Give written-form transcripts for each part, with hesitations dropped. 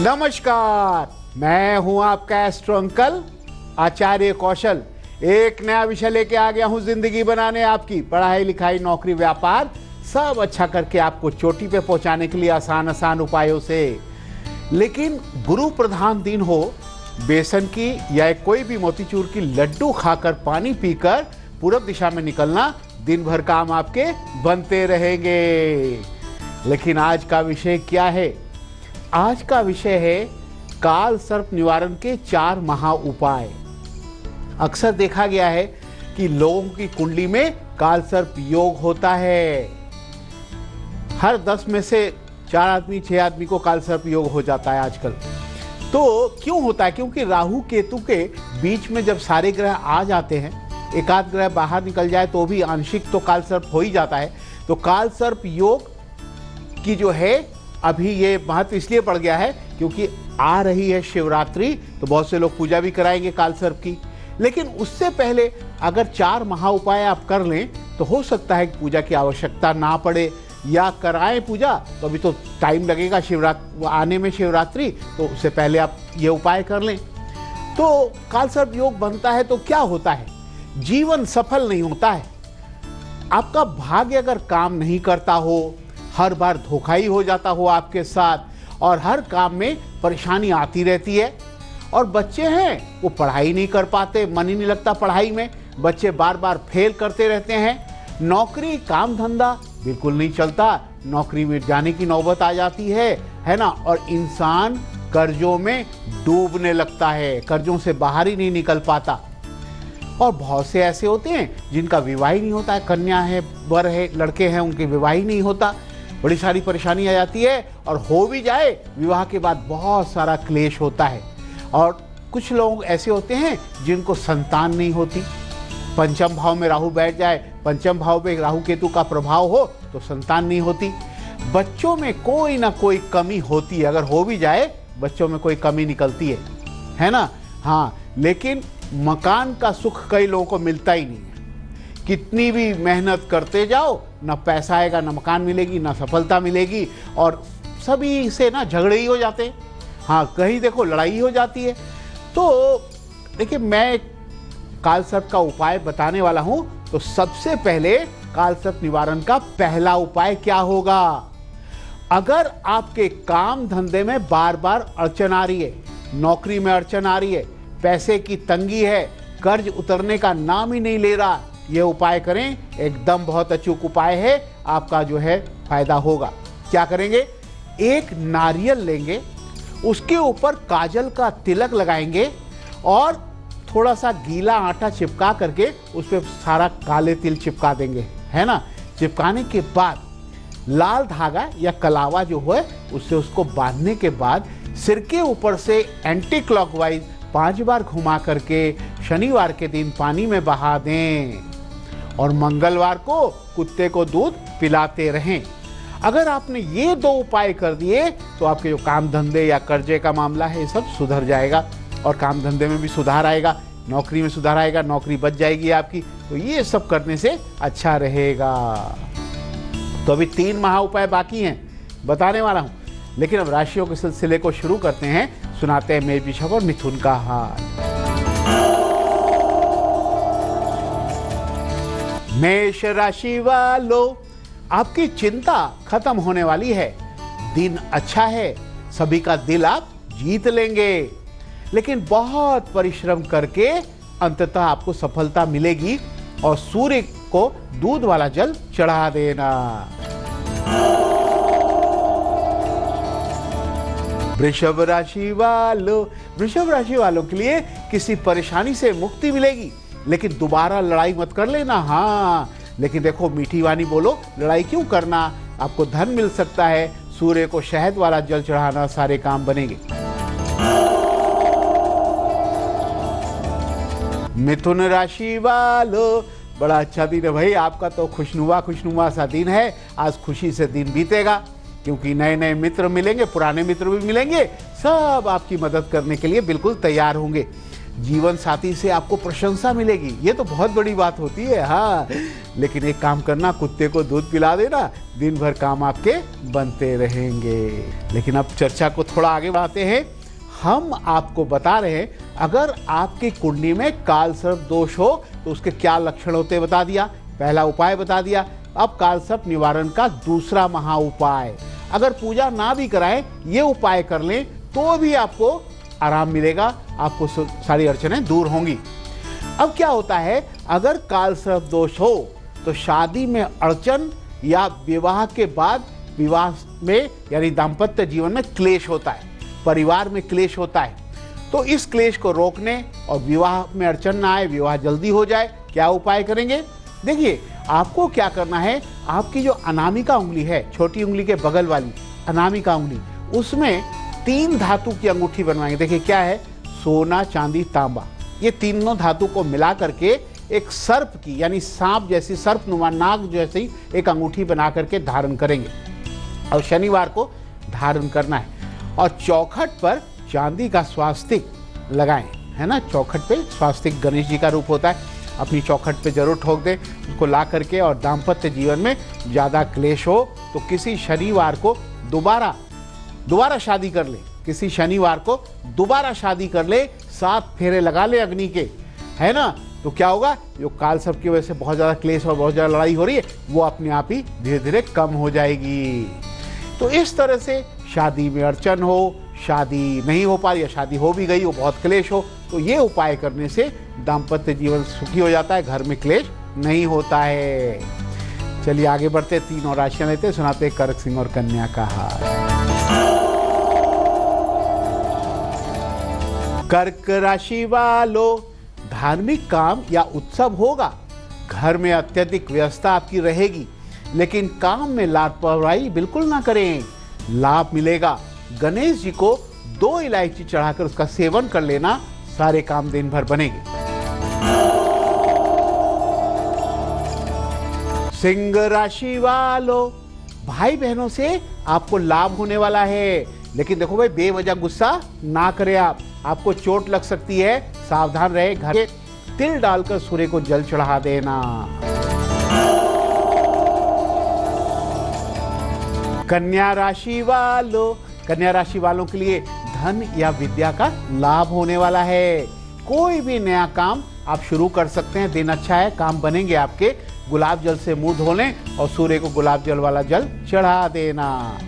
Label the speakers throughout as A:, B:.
A: नमस्कार, मैं हूं आपका एस्ट्रो अंकल आचार्य कौशल। एक नया विषय लेके आ गया हूं जिंदगी बनाने आपकी। पढ़ाई लिखाई नौकरी व्यापार सब अच्छा करके आपको चोटी पे पहुंचाने के लिए आसान आसान उपायों से। लेकिन गुरु प्रधान दिन हो, बेसन की या कोई भी मोतीचूर की लड्डू खाकर पानी पीकर पूरब दिशा में निकलना, दिन भर काम आपके बनते रहेंगे। लेकिन आज का विषय क्या है? आज का विषय है काल सर्प निवारण के 4 महा उपाय। अक्सर देखा गया है कि लोगों की कुंडली में काल सर्प योग होता है। हर 10 में से 4 आदमी 6 आदमी को काल सर्प योग हो जाता है आजकल। तो क्यों होता है? क्योंकि राहु केतु के बीच में जब सारे ग्रह आ जाते हैं, एक आध ग्रह बाहर निकल जाए तो भी आंशिक तो काल सर्प हो ही जाता है। तो काल सर्प योग की जो है अभी ये महत्व इसलिए बढ़ गया है क्योंकि आ रही है शिवरात्रि, तो बहुत से लोग पूजा भी कराएंगे काल सर्प की। लेकिन उससे पहले अगर 4 महा उपाय आप कर लें तो हो सकता है कि पूजा की आवश्यकता ना पड़े, या कराएं पूजा तो अभी तो टाइम लगेगा शिवरात्रि आने में, शिवरात्रि, तो उससे पहले आप ये उपाय कर लें तो काल सर्प योग बनता है। तो क्या होता है? जीवन सफल नहीं होता है। आपका भाग्य अगर काम नहीं करता हो, हर बार धोखा ही हो जाता हो आपके साथ, और हर काम में परेशानी आती रहती है, और बच्चे हैं वो पढ़ाई नहीं कर पाते, मन ही नहीं लगता पढ़ाई में, बच्चे बार बार फेल करते रहते हैं, नौकरी काम धंधा बिल्कुल नहीं चलता, नौकरी में जाने की नौबत आ जाती है ना, और इंसान कर्जों में डूबने लगता है, कर्जों से बाहर ही नहीं निकल पाता। और बहुत से ऐसे होते हैं जिनका विवाह ही नहीं होता है, कन्या है, वर है, लड़के हैं, उनके विवाह ही नहीं होता, बड़ी सारी परेशानी आ जाती है, और हो भी जाए विवाह के बाद बहुत सारा क्लेश होता है। और कुछ लोग ऐसे होते हैं जिनको संतान नहीं होती, पंचम भाव में राहु बैठ जाए, पंचम भाव में राहु केतु का प्रभाव हो तो संतान नहीं होती। बच्चों में कोई ना कोई कमी होती है, अगर हो भी जाए बच्चों में कोई कमी निकलती है ना। हाँ, लेकिन मकान का सुख कई लोगों को मिलता ही नहीं है। कितनी भी मेहनत करते जाओ, ना पैसा आएगा, ना मकान मिलेगी, ना सफलता मिलेगी, और सभी से ना झगड़े ही हो जाते हैं। हाँ, कहीं देखो लड़ाई हो जाती है। तो देखिए, मैं काल सर्प का उपाय बताने वाला हूं। तो सबसे पहले काल सर्प निवारण का पहला उपाय क्या होगा? अगर आपके काम धंधे में बार बार अड़चन आ रही है, नौकरी में अड़चन आ रही है, पैसे की तंगी है, कर्ज उतरने का नाम ही नहीं ले रहा, ये उपाय करें, एकदम बहुत अचूक उपाय है, आपका जो है फायदा होगा। क्या करेंगे? एक नारियल लेंगे, उसके ऊपर काजल का तिलक लगाएंगे, और थोड़ा सा गीला आटा चिपका करके उस पर सारा काले तिल चिपका देंगे, है ना। चिपकाने के बाद लाल धागा या कलावा जो है उससे उसको बांधने के बाद सिर के ऊपर से एंटी क्लॉकवाइज 5 बार घुमा करके शनिवार के दिन पानी में बहा दें, और मंगलवार को कुत्ते को दूध पिलाते रहें। अगर आपने ये 2 उपाय कर दिए तो आपके जो काम धंधे या कर्जे का मामला है ये सब सुधर जाएगा, और काम धंधे में भी सुधार आएगा, नौकरी में सुधार आएगा, नौकरी बच जाएगी आपकी। तो ये सब करने से अच्छा रहेगा। तो अभी 3 महा उपाय बाकी हैं, बताने वाला हूँ। लेकिन अब राशियों के सिलसिले को शुरू करते हैं। सुनाते हैं मेष, वृषभ और मिथुन का हाल। मेष राशि वालों, आपकी चिंता खत्म होने वाली है, दिन अच्छा है, सभी का दिल आप जीत लेंगे। लेकिन बहुत परिश्रम करके अंततः आपको सफलता मिलेगी, और सूर्य को दूध वाला जल चढ़ा देना। वृषभ राशि वालों, वृषभ राशि वालों के लिए किसी परेशानी से मुक्ति मिलेगी, लेकिन दोबारा लड़ाई मत कर लेना। हाँ, लेकिन देखो, मीठी वाणी बोलो, लड़ाई क्यों करना, आपको धन मिल सकता है। सूर्य को शहद वाला जल चढ़ाना, सारे काम बनेंगे। मिथुन राशि वालों, बड़ा अच्छा दिन है भाई, आपका तो खुशनुमा सा दिन है। आज खुशी से दिन बीतेगा, क्योंकि नए नए मित्र मिलेंगे, पुराने मित्र भी मिलेंगे, सब आपकी मदद करने के लिए बिल्कुल तैयार होंगे। जीवन साथी से आपको प्रशंसा मिलेगी, ये तो बहुत बड़ी बात होती है। हाँ, लेकिन एक काम करना, कुत्ते को दूध पिला देना, दिन भर काम आपके बनते रहेंगे। लेकिन अब चर्चा को थोड़ा आगे बढ़ाते हैं। हम आपको बता रहे हैं अगर आपकी कुंडली में काल सर्प दोष हो तो उसके क्या लक्षण होते हैं बता दिया, पहला उपाय बता दिया। अब काल सर्प निवारण का दूसरा महा उपाय, अगर पूजा ना भी कराएं ये उपाय कर लें तो भी आपको आराम मिलेगा, आपको सारी अड़चनें दूर होंगी। अब क्या होता है, अगर काल सर्प दोष हो तो शादी में अड़चन या विवाह के बाद विवाह में यानी दाम्पत्य जीवन में क्लेश होता है, परिवार में क्लेश होता है। तो इस क्लेश को रोकने और विवाह में अड़चन ना आए, विवाह जल्दी हो जाए, क्या उपाय करेंगे? देखिए, आपको क्या करना है, आपकी जो अनामिका उंगली है, छोटी उंगली के बगल वाली अनामिका उंगली, उसमें 3 धातु की अंगूठी बनवाएंगे। देखिए क्या है, सोना, चांदी, तांबा, ये तीनों धातु को मिला करके एक सर्प की यानी सांप जैसी, सर्पनुमा नाग जैसी एक अंगूठी बना करके धारण करेंगे और शनिवार को धारण करना है। और चौखट पर चांदी का स्वास्तिक लगाएं, है ना। चौखट पे स्वास्तिक गणेश जी का रूप होता है, अपनी चौखट पे जरूर ठोक दें उसको ला करके। और दाम्पत्य जीवन में ज़्यादा क्लेश हो तो किसी शनिवार को दोबारा शादी कर ले, किसी शनिवार को दोबारा शादी कर ले, 7 फेरे लगा ले अग्नि के, है ना। तो क्या होगा, जो काल सर्प की वजह से बहुत ज़्यादा क्लेश और बहुत ज़्यादा लड़ाई हो रही है वो अपने आप ही धीरे धीरे कम हो जाएगी। तो इस तरह से शादी में अड़चन हो, शादी नहीं हो पा रही या शादी हो भी गई वो बहुत क्लेश हो, तो ये उपाय करने से दाम्पत्य जीवन सुखी हो जाता है, घर में क्लेश नहीं होता है। चलिए आगे बढ़ते, 3 और राशियां लेते, सुनाते कर्क, सिंह और कन्या का हाल। कर्क राशि वालों, धार्मिक काम या उत्सव होगा, घर में अत्यधिक व्यस्तता आपकी रहेगी, लेकिन काम में लापरवाही बिल्कुल ना करें, लाभ मिलेगा। गणेश जी को 2 इलायची चढ़ाकर उसका सेवन कर लेना, सारे काम दिन भर बनेंगे। सिंह राशि वालों, भाई बहनों से आपको लाभ होने वाला है, लेकिन देखो भाई, बेवजह गुस्सा ना करें आप, आपको चोट लग सकती है, सावधान रहे। घर के तिल डालकर सूर्य को जल चढ़ा देना। कन्या राशि वालों, कन्या राशि वालों के लिए धन या विद्या का लाभ होने वाला है, कोई भी नया काम आप शुरू कर सकते हैं, दिन अच्छा है, काम बनेंगे आपके। गुलाब जल से मुंह धो लें और सूर्य को गुलाब जल वाला जल चढ़ा देना।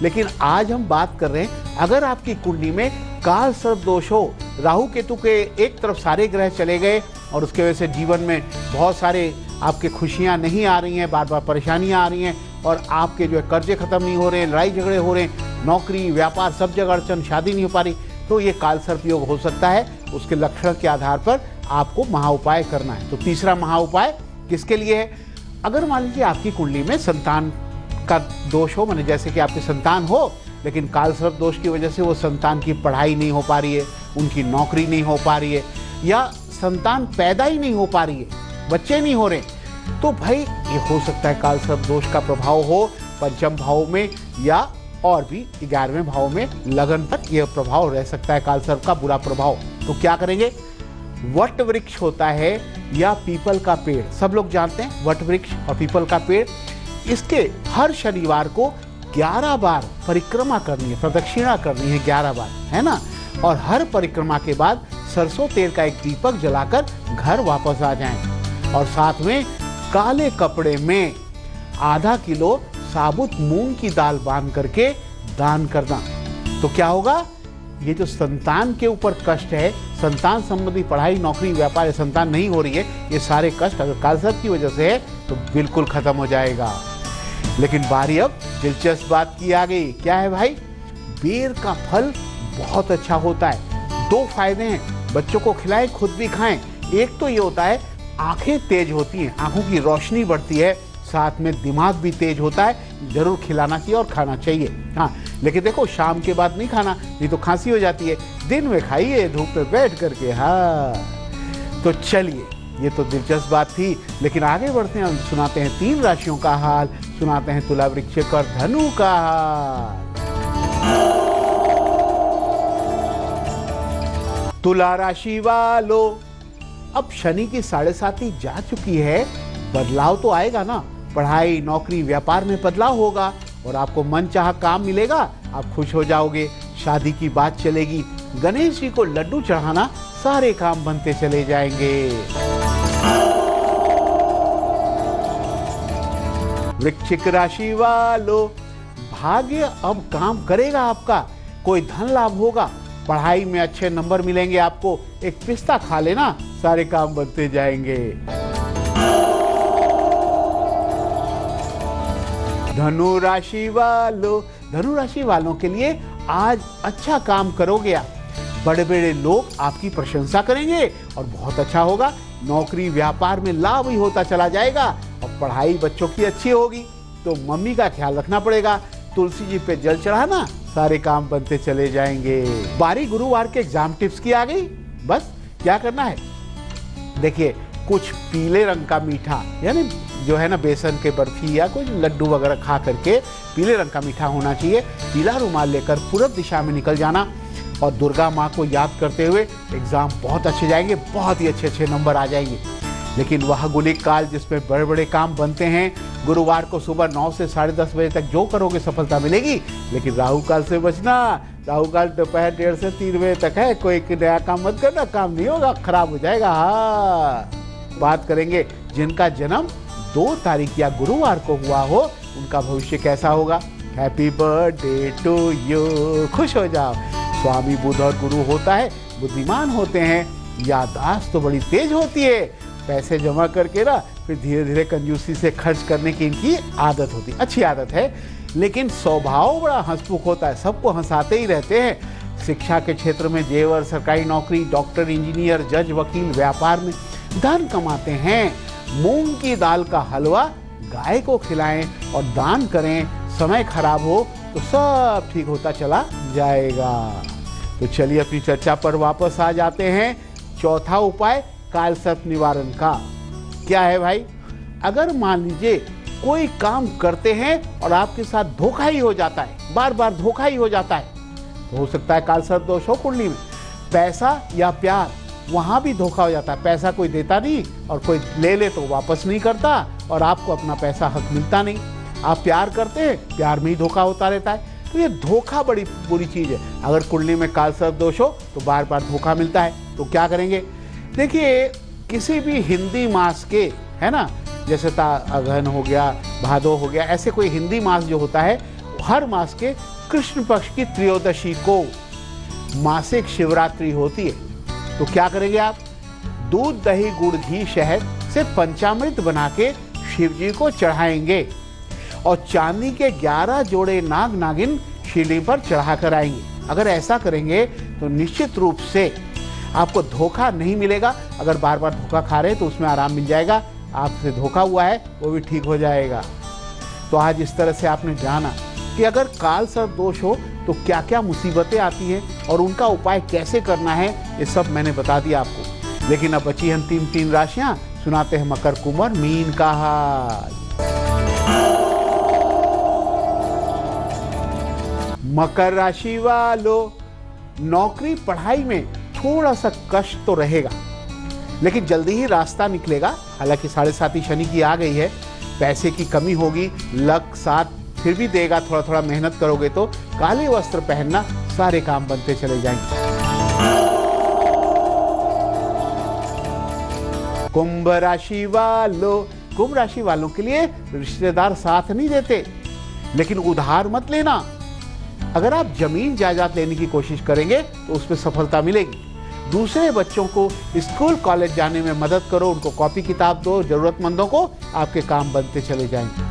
A: लेकिन आज हम बात कर रहे हैं, अगर आपकी कुंडली में काल सर्प दोष हो, राहु केतु के एक तरफ सारे ग्रह चले गए और उसके वजह से जीवन में बहुत सारे आपके खुशियां नहीं आ रही हैं, बार बार परेशानियां आ रही हैं और आपके जो है कर्जे खत्म नहीं हो रहे, लड़ाई झगड़े हो रहे हैं, नौकरी व्यापार सब जगह अड़चन, शादी नहीं हो पा रही, तो ये काल सर्प योग हो सकता है। उसके लक्षण के आधार पर आपको महा उपाय करना है। तो तीसरा महा उपाय किसके लिए है, अगर मान लीजिए आपकी कुंडली में संतान का दोष हो, माने जैसे कि आपकी संतान हो लेकिन काल सर्प दोष की वजह से वो संतान की पढ़ाई नहीं हो पा रही है, उनकी नौकरी नहीं हो पा रही है, या संतान पैदा ही नहीं हो पा रही है, बच्चे नहीं हो रहे, तो भाई ये हो सकता है काल सर्प दोष का प्रभाव हो पंचम भाव में या और भी 11वें भाव में, लगन तक यह प्रभाव रह सकता है काल सर्प का बुरा प्रभाव। तो क्या करेंगे, वट वृक्ष होता है या पीपल का पेड़, सब लोग जानते हैं वट वृक्ष और पीपल का पेड़, इसके हर शनिवार को 11 बार परिक्रमा करनी है, प्रदक्षिणा करनी है 11 बार, है ना। और हर परिक्रमा के बाद सरसों तेल का एक दीपक जलाकर घर वापस आ जाएं और साथ में काले कपड़े में आधा किलो साबुत मूंग की दाल बांध करके दान करना। तो क्या होगा, ये जो संतान के ऊपर कष्ट है, संतान संबंधी पढ़ाई नौकरी व्यापार संतान नहीं हो रही है, ये सारे कष्ट अगर काल सर्प की वजह से है तो बिल्कुल खत्म हो जाएगा। लेकिन बारी अब दिलचस्प बात की आ गई, क्या है भाई, बेर का फल बहुत अच्छा होता है, 2 फायदे हैं, बच्चों को खिलाएं खुद भी खाएं। एक तो ये होता है आंखें तेज होती हैं, आंखों की रोशनी बढ़ती है, साथ में दिमाग भी तेज होता है, जरूर खिलाना चाहिए और खाना चाहिए। हाँ, लेकिन देखो शाम के बाद नहीं खाना, नहीं तो खांसी हो जाती है, दिन में खाइए धूप में बैठ करके। हाँ, तो चलिए ये तो दिलचस्प बात थी, लेकिन आगे बढ़ते हैं, सुनाते हैं 3 राशियों का हाल, सुनाते हैं तुला, वृश्चिक और धनु का हाल। तुला राशि वालों, अब शनि की 7.5 जा चुकी है, बदलाव तो आएगा ना। पढ़ाई, नौकरी, व्यापार में बदलाव होगा और आपको मनचाहा काम मिलेगा। आप खुश हो जाओगे। शादी की बात चलेगी। गणेश जी को लड्डू चढ़ाना, सारे काम बनते चले जाएंगे। वृश्चिक राशि वालों, भाग्य अब काम करेगा आपका। कोई धन लाभ होगा। पढ़ाई में अच्छे नंबर मिलेंगे आपको। एक पिस्ता खा लेना, सारे काम बनते जाएंगे। धनु राशि वालों, धनु राशि वालों के लिए आज अच्छा काम करोगे आप। बड़े बड़े लोग आपकी प्रशंसा करेंगे और बहुत अच्छा होगा। नौकरी, व्यापार में लाभ ही होता चला जाएगा और पढ़ाई बच्चों की अच्छी होगी तो मम्मी का ख्याल रखना पड़ेगा। तुलसी जी पे जल चढ़ाना, सारे काम बनते चले जाएंगे। बारी गुरुवार के एग्जाम टिप्स की आ गई। बस क्या करना है, देखिए कुछ पीले रंग का मीठा, यानी जो है ना बेसन के बर्फी या कुछ लड्डू वगैरह खा करके पीले रंग का मीठा होना चाहिए। पीला रुमाल लेकर पूरब दिशा में निकल जाना और दुर्गा माँ को याद करते हुए एग्जाम बहुत अच्छे जाएंगे, बहुत ही अच्छे अच्छे नंबर आ जाएंगे। लेकिन वह गुलिक काल जिसमें बड़े बड़े काम बनते हैं, गुरुवार को सुबह 9 से 10:30 बजे तक जो करोगे सफलता मिलेगी। लेकिन राहु काल से बचना। राहु काल दोपहर 1:30 से 3 बजे तक है। कोई नया काम मत करना, काम नहीं होगा, खराब हो जाएगा। हाँ, बात करेंगे जिनका जन्म 2 तारीख या गुरुवार को हुआ हो, उनका भविष्य कैसा होगा। हैप्पी बर्थडे टू यू, खुश हो जाओ। स्वामी बुध और गुरु होता है, बुद्धिमान होते हैं, याददाश्त तो बड़ी तेज होती है। पैसे जमा करके ना फिर धीरे धीरे कंजूसी से खर्च करने की इनकी आदत होती है, अच्छी आदत है। लेकिन स्वभाव बड़ा हंसमुख होता है, सबको हंसाते ही रहते हैं। शिक्षा के क्षेत्र में जेवर, सरकारी नौकरी, डॉक्टर, इंजीनियर, जज, वकील, व्यापार में धन कमाते हैं। मूंग की दाल का हलवा गाय को खिलाएं और दान करें। समय खराब हो तो सब ठीक होता चला जाएगा। तो चलिए अपनी चर्चा पर वापस आ जाते हैं। चौथा उपाय काल सर्प निवारण का क्या है भाई। अगर मान लीजिए कोई काम करते हैं और आपके साथ धोखा ही हो जाता है, बार बार धोखा ही हो जाता है, तो हो सकता है काल सर्प दोष हो कुंडली में। पैसा या प्यार, वहां भी धोखा हो जाता है। पैसा कोई देता नहीं और कोई ले ले तो वापस नहीं करता और आपको अपना पैसा हक मिलता नहीं। आप प्यार करते हैं, प्यार में ही धोखा होता रहता है। तो ये धोखा बड़ी बुरी चीज है। अगर कुंडली में काल सर्प दोष हो तो बार बार धोखा मिलता है, तो क्या करेंगे। देखिए किसी भी हिंदी मास के, है ना, जैसे अगहन हो गया, भादो हो गया, ऐसे कोई हिंदी मास जो होता है, हर मास के कृष्ण पक्ष की त्रयोदशी को मासिक शिवरात्रि होती है। तो क्या करेंगे आप, दूध, दही, गुड़, घी, शहद से पंचामृत बना के शिव जी को चढ़ाएंगे और चांदी के 11 जोड़े नाग नागिन शिवलिंग पर चढ़ा कर आएंगे। अगर ऐसा करेंगे तो निश्चित रूप से आपको धोखा नहीं मिलेगा। अगर बार बार धोखा खा रहे हैं तो उसमें आराम मिल जाएगा। आपसे धोखा हुआ है वो भी ठीक हो जाएगा। तो आज इस तरह से आपने जाना कि अगर काल सर्प दोष हो तो क्या क्या मुसीबतें आती हैं और उनका उपाय कैसे करना है, ये सब मैंने बता दिया आपको। लेकिन अब बची हैं अंतिम 3 राशियां। सुनाते हैं मकर, कुंभ और मीन का हाल। मकर राशि वालों, नौकरी पढ़ाई में थोड़ा सा कष्ट तो रहेगा, लेकिन जल्दी ही रास्ता निकलेगा। हालांकि 7.5 शनि की आ गई है। पैसे की कमी होगी, लक साथ फिर भी देगा। थोड़ा थोड़ा मेहनत करोगे तो काले वस्त्र पहनना, सारे काम बनते चले जाएंगे। कुंभ राशि वालों, कुंभ राशि वालों के लिए रिश्तेदार साथ नहीं देते, लेकिन उधार मत लेना। अगर आप जमीन जायदाद लेने की कोशिश करेंगे तो उसमें सफलता मिलेगी। दूसरे बच्चों को स्कूल कॉलेज जाने में मदद करो, उनको कॉपी किताब दो, जरूरतमंदों को, आपके काम बनते चले जाएंगे।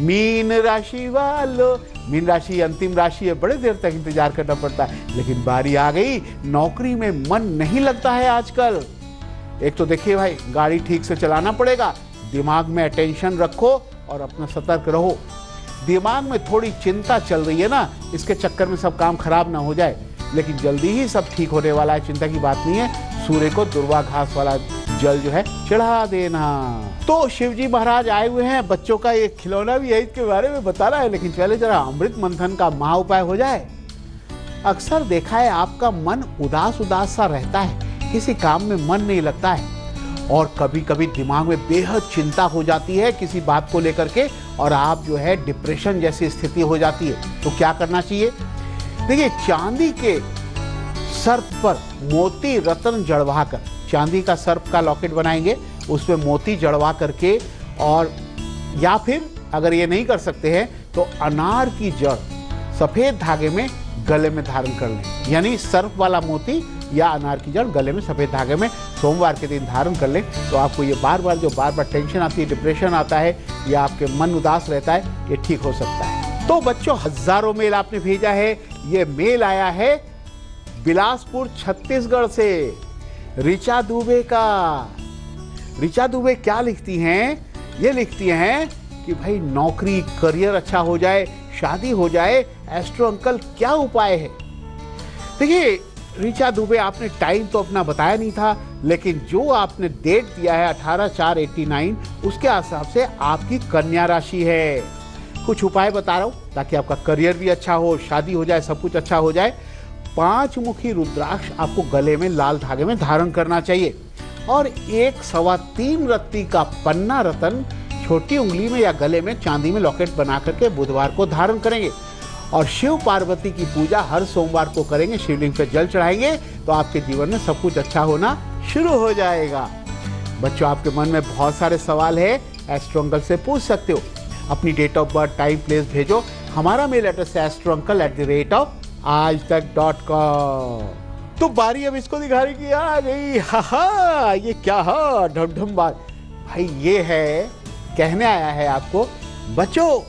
A: मीन राशि वालों, मीन राशि अंतिम राशि है, बड़े देर तक इंतजार करना पड़ता है, लेकिन बारी आ गई। नौकरी में मन नहीं लगता है आजकल। एक तो देखिए भाई, गाड़ी ठीक से चलाना पड़ेगा, दिमाग में अटेंशन रखो और अपना सतर्क रहो। दिमाग में थोड़ी चिंता चल रही है ना, इसके चक्कर में सब काम खराब ना हो जाए, लेकिन जल्दी ही सब ठीक होने वाला है, चिंता की बात नहीं है। सूर्य को दुर्वा घास वाला जल जो है चढ़ा देना। तो शिवजी महाराज आए हुए हैं, बच्चों का ये खिलौना भी है, इसके बारे में बता रहा है, लेकिन पहले जरा अमृत मंथन का महा उपाय हो जाए। अक्सर देखा है आपका मन उदास उदास सा रहता है, किसी काम में मन नहीं लगता है और कभी कभी दिमाग में बेहद चिंता हो जाती है किसी बात को लेकर के और आप जो है डिप्रेशन जैसी स्थिति हो जाती है। तो क्या करना चाहिए? देखिए, चांदी के सर्प पर मोती रत्न जड़वा कर, चांदी का सर्प का लॉकेट बनाएंगे, उसमें मोती जड़वा करके, और या फिर अगर ये नहीं कर सकते हैं तो अनार की जड़ सफेद धागे में गले में धारण कर लें। यानी सर्प वाला मोती या अनार की जड़ गले में सफेद धागे में सोमवार के दिन धारण कर लें, तो आपको ये बार बार टेंशन आती है, डिप्रेशन आता है या आपके मन उदास रहता है, ये ठीक हो सकता है। तो बच्चों, हजारों मेल आपने भेजा है। ये मेल आया है बिलासपुर छत्तीसगढ़ से ऋचा दुबे का। ऋचा दुबे क्या लिखती हैं? ये लिखती हैं कि भाई नौकरी करियर अच्छा हो जाए, शादी हो जाए, एस्ट्रो अंकल क्या उपाय है? देखिए ऋचा दुबे, आपने टाइम तो अपना बताया नहीं था, लेकिन जो आपने डेट दिया है 18/4/89, उसके हिसाब से आपकी कन्या राशि है। कुछ उपाय बता रहा हूं ताकि आपका करियर भी अच्छा हो, शादी हो जाए, सब कुछ अच्छा हो जाए। 5 मुखी रुद्राक्ष आपको गले में लाल धागे में धारण करना चाहिए और 1 सवा 3 रत्ती का पन्ना रतन छोटी उंगली में या गले में चांदी में लॉकेट बना करके बुधवार को धारण करेंगे और शिव पार्वती की पूजा हर सोमवार को करेंगे, शिवलिंग पर जल चढ़ाएंगे, तो आपके जीवन में सब कुछ अच्छा होना शुरू हो जाएगा। बच्चों, आपके मन में बहुत सारे सवाल है, एस्ट्रो अंकल से पूछ सकते हो। अपनी date of birth, time, place भेजो। हमारा मेल एड्रेस है astrouncle@aajtak.com। तो बारी अब इसको दिखाने की आ गई। हा, ये क्या है? ढमढम बात भाई, ये है, कहने आया है आपको, बच्चों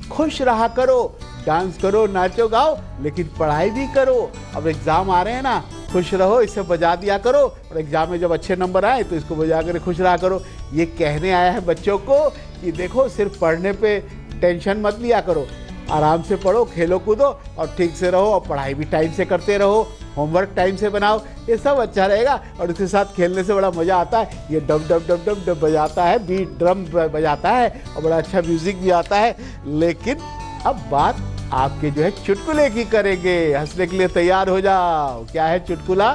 A: खुश रहा करो, डांस करो, नाचो गाओ, लेकिन पढ़ाई भी करो। अब एग्जाम आ रहे हैं ना, खुश रहो, इसे बजा दिया करो और एग्जाम में जब अच्छे नंबर आए तो इसको बजा कर खुश रहा करो। ये कहने आया है बच्चों को कि देखो, सिर्फ पढ़ने पे टेंशन मत लिया करो, आराम से पढ़ो, खेलो कूदो और ठीक से रहो और पढ़ाई भी टाइम से करते रहो, होमवर्क टाइम से बनाओ, ये सब अच्छा रहेगा। और उसके साथ खेलने से बड़ा मज़ा आता है। ये dub dub dub dub dub बजाता है, बीट ड्रम बजाता है और बड़ा अच्छा म्यूजिक भी आता है। लेकिन अब बात आपके जो है चुटकुले की करेंगे। हंसने के लिए तैयार हो जाओ। क्या है चुटकुला?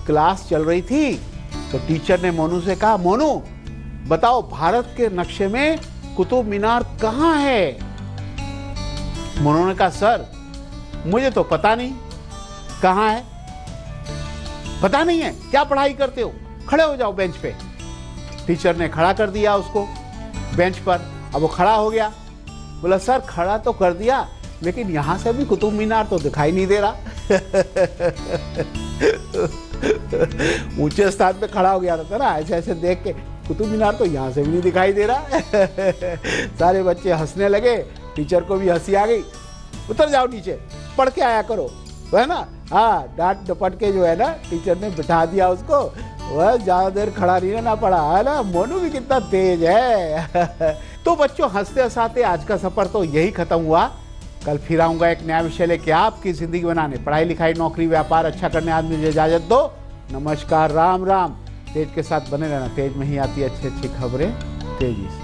A: क्लास चल रही थी तो टीचर ने मोनू से कहा, मोनू बताओ भारत के नक्शे में कुतुब मीनार कहाँ है? मोनू ने कहा, सर मुझे तो पता नहीं कहाँ है। पता नहीं है? क्या पढ़ाई करते हो? खड़े हो जाओ बेंच पे। टीचर ने खड़ा कर दिया उसको बेंच पर। अब वो खड़ा हो गया। बोला, सर खड़ा तो कर दिया, लेकिन यहां से भी कुतुब मीनार तो दिखाई नहीं दे रहा। ऊंचे स्थान पे खड़ा हो गया था ना, ऐसे ऐसे देख के, कुतुब मीनार तो यहां से भी नहीं दिखाई दे रहा। सारे बच्चे हंसने लगे, टीचर को भी हंसी आ गई। उतर जाओ नीचे, पढ़ के आया करो, है ना। हाँ, डांट डपट के जो है ना टीचर ने बिठा दिया उसको। वह ज्यादा देर खड़ा नहीं रहना पड़ा, है ना। मोनू भी कितना तेज है। तो बच्चों, हंसते हंसाते आज का सफर तो यही खत्म हुआ। कल फिर आऊंगा एक नया विषय लेके आपकी जिंदगी बनाने। पढ़ाई लिखाई, नौकरी, व्यापार अच्छा करने आज मुझे इजाजत दो। नमस्कार, राम राम। तेज के साथ बने रहना, तेज में ही आती है अच्छी अच्छी खबरें तेजी से।